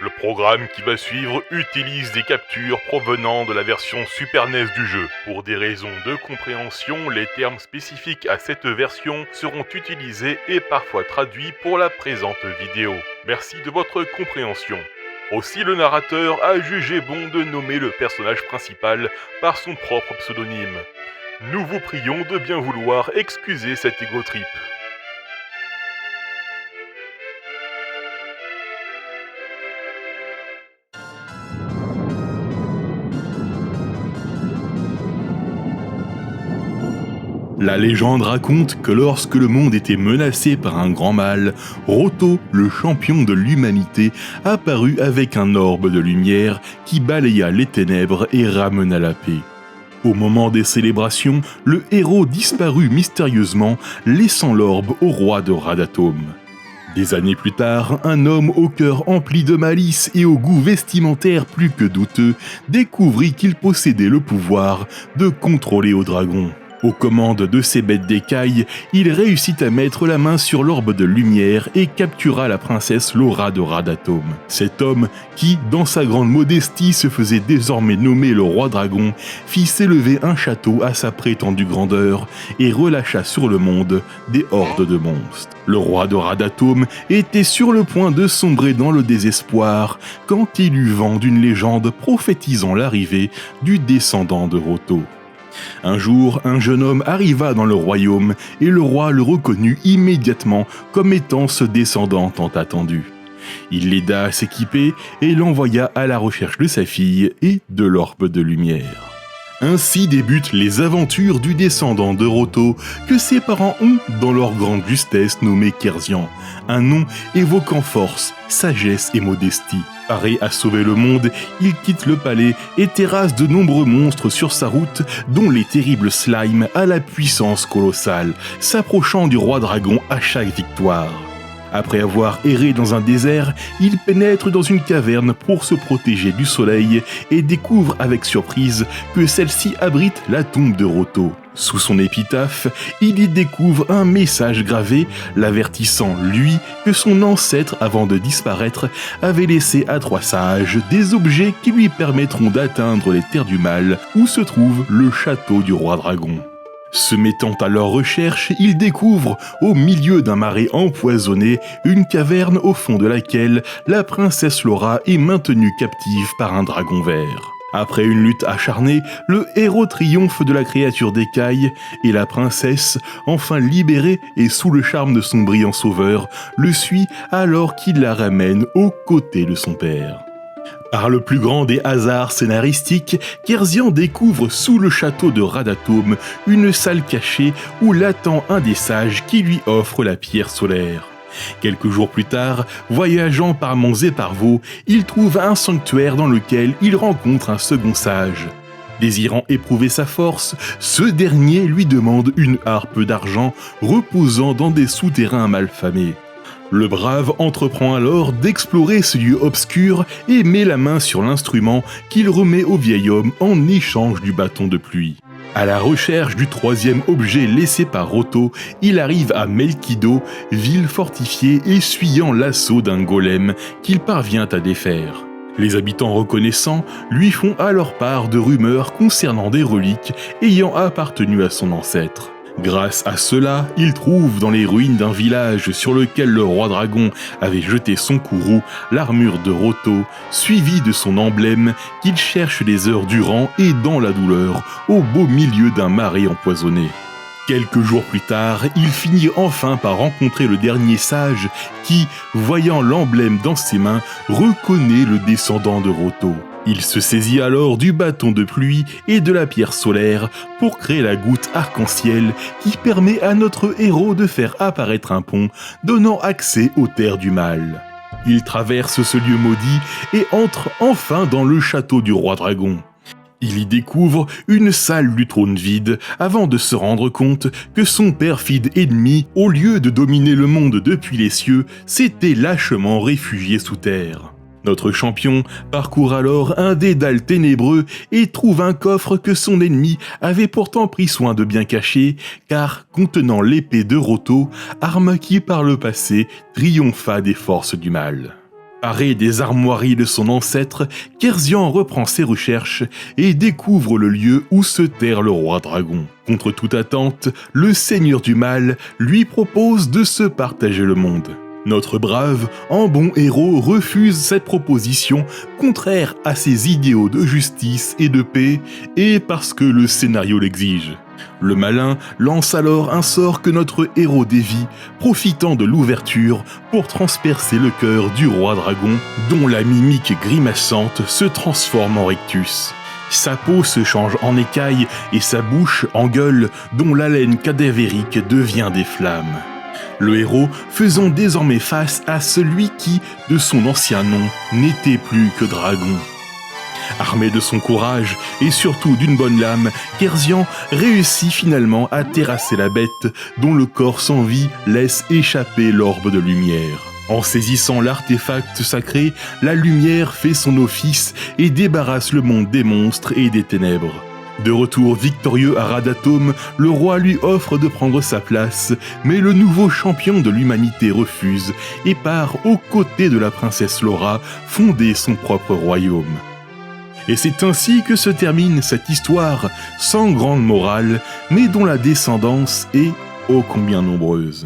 Le programme qui va suivre utilise des captures provenant de la version Super NES du jeu. Pour des raisons de compréhension, les termes spécifiques à cette version seront utilisés et parfois traduits pour la présente vidéo. Merci de votre compréhension. Aussi, le narrateur a jugé bon de nommer le personnage principal par son propre pseudonyme. Nous vous prions de bien vouloir excuser cet ego trip. La légende raconte que lorsque le monde était menacé par un grand mal, Roto, le champion de l'humanité, apparut avec un orbe de lumière qui balaya les ténèbres et ramena la paix. Au moment des célébrations, le héros disparut mystérieusement, laissant l'orbe au roi de Radatom. Des années plus tard, un homme au cœur empli de malice et au goût vestimentaire plus que douteux découvrit qu'il possédait le pouvoir de contrôler au dragon. Aux commandes de ces bêtes d'écailles, il réussit à mettre la main sur l'orbe de lumière et captura la princesse Laura de Radatom. Cet homme, qui, dans sa grande modestie, se faisait désormais nommer le roi dragon, fit s'élever un château à sa prétendue grandeur et relâcha sur le monde des hordes de monstres. Le roi de Radatom était sur le point de sombrer dans le désespoir quand il eut vent d'une légende prophétisant l'arrivée du descendant de Roto. Un jour, un jeune homme arriva dans le royaume et le roi le reconnut immédiatement comme étant ce descendant tant attendu. Il l'aida à s'équiper et l'envoya à la recherche de sa fille et de l'orbe de lumière. Ainsi débutent les aventures du descendant de Roto que ses parents ont, dans leur grande justesse, nommé Kerzian, un nom évoquant force, sagesse et modestie. Paré à sauver le monde, il quitte le palais et terrasse de nombreux monstres sur sa route, dont les terribles slimes à la puissance colossale, s'approchant du roi dragon à chaque victoire. Après avoir erré dans un désert, il pénètre dans une caverne pour se protéger du soleil et découvre avec surprise que celle-ci abrite la tombe de Roto. Sous son épitaphe, il y découvre un message gravé l'avertissant, lui, que son ancêtre, avant de disparaître, avait laissé à 3 sages des objets qui lui permettront d'atteindre les terres du mal où se trouve le château du roi dragon. Se mettant à leur recherche, ils découvrent, au milieu d'un marais empoisonné, une caverne au fond de laquelle la princesse Laura est maintenue captive par un dragon vert. Après une lutte acharnée, le héros triomphe de la créature d'écaille et la princesse, enfin libérée et sous le charme de son brillant sauveur, le suit alors qu'il la ramène aux côtés de son père. Par le plus grand des hasards scénaristiques, Kerzian découvre sous le château de Radatom une salle cachée où l'attend un des sages qui lui offre la pierre solaire. Quelques jours plus tard, voyageant par monts et par vaux, il trouve un sanctuaire dans lequel il rencontre un second sage. Désirant éprouver sa force, ce dernier lui demande une harpe d'argent reposant dans des souterrains malfamés. Le brave entreprend alors d'explorer ce lieu obscur et met la main sur l'instrument qu'il remet au vieil homme en échange du bâton de pluie. À la recherche du 3e objet laissé par Roto, il arrive à Melkido, ville fortifiée essuyant l'assaut d'un golem qu'il parvient à défaire. Les habitants reconnaissants lui font alors part de rumeurs concernant des reliques ayant appartenu à son ancêtre. Grâce à cela, il trouve dans les ruines d'un village sur lequel le roi dragon avait jeté son courroux l'armure de Roto, suivie de son emblème qu'il cherche des heures durant et dans la douleur, au beau milieu d'un marais empoisonné. Quelques jours plus tard, il finit enfin par rencontrer le dernier sage qui, voyant l'emblème dans ses mains, reconnaît le descendant de Roto. Il se saisit alors du bâton de pluie et de la pierre solaire pour créer la goutte arc-en-ciel qui permet à notre héros de faire apparaître un pont donnant accès aux terres du mal. Il traverse ce lieu maudit et entre enfin dans le château du roi dragon. Il y découvre une salle du trône vide avant de se rendre compte que son perfide ennemi, au lieu de dominer le monde depuis les cieux, s'était lâchement réfugié sous terre. Notre champion parcourt alors un dédale ténébreux et trouve un coffre que son ennemi avait pourtant pris soin de bien cacher, car contenant l'épée de Roto, arme qui par le passé triompha des forces du mal. Paré des armoiries de son ancêtre, Kerzian reprend ses recherches et découvre le lieu où se terre le roi dragon. Contre toute attente, le seigneur du mal lui propose de se partager le monde. Notre brave, en bon héros, refuse cette proposition contraire à ses idéaux de justice et de paix, et parce que le scénario l'exige. Le malin lance alors un sort que notre héros dévie, profitant de l'ouverture pour transpercer le cœur du roi dragon, dont la mimique grimaçante se transforme en rictus. Sa peau se change en écaille et sa bouche en gueule, dont l'haleine cadavérique devient des flammes. Le héros faisant désormais face à celui qui, de son ancien nom, n'était plus que dragon. Armé de son courage et surtout d'une bonne lame, Kerzian réussit finalement à terrasser la bête dont le corps sans vie laisse échapper l'orbe de lumière. En saisissant l'artefact sacré, la lumière fait son office et débarrasse le monde des monstres et des ténèbres. De retour victorieux à Radatom, le roi lui offre de prendre sa place, mais le nouveau champion de l'humanité refuse et part aux côtés de la princesse Laura fonder son propre royaume. Et c'est ainsi que se termine cette histoire sans grande morale, mais dont la descendance est ô combien nombreuse.